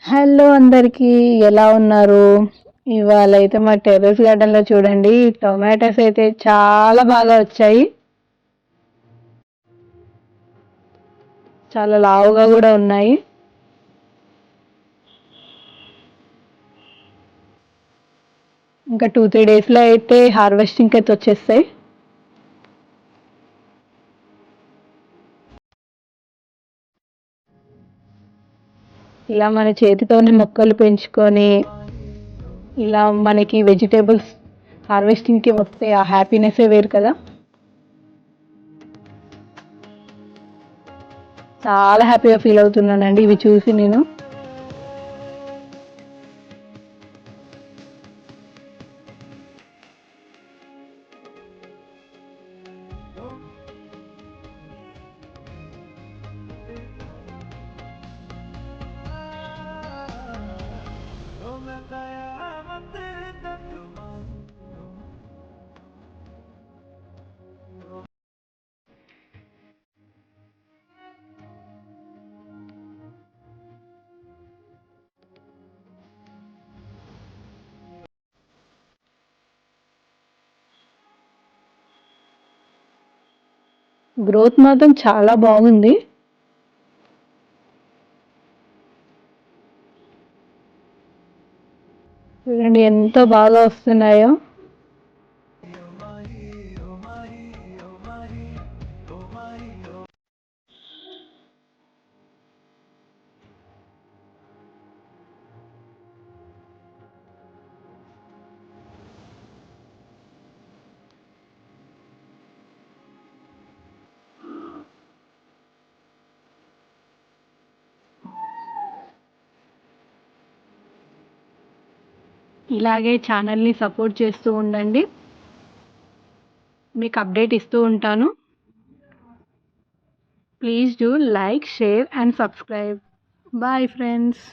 Hello అందరికీ ఎలా ఉన్నారు? ఇవాళ అయితే మా టెర్రస్ గార్డెన్‌లో చూడండి టొమాటోస్ అయితే చాలా బాగా వచ్చాయి. చాలా లావుగా గూడా ఉన్నాయి. ఇంకా 2, 3 డేస్‌లో అయితే హార్వెస్టింగ్‌కి అయితే వచ్చేస్తాయి. ఇలా మన చేతితోనే మొక్కలు పెంచుకొని, ఇలా మనకి వెజిటబుల్స్ హార్వెస్టింగ్‌కి వస్తే ఆ హ్యాపీనెస్సే వేరు కదా! చాలా హ్యాపీగా ఫీల్ అవుతున్నానండి ఇవి చూసి నేను. గ్రోత్ మాత్రం చాలా బాగుంది. చూడండి ఎంత బాగా వస్తున్నాయో. ఇలాగే ఛానల్‌ని సపోర్ట్ చేస్తూ ఉండండి. మీకు అప్డేట్ ఇస్తూ ఉంటాను. Please do like, share and subscribe. Bye friends.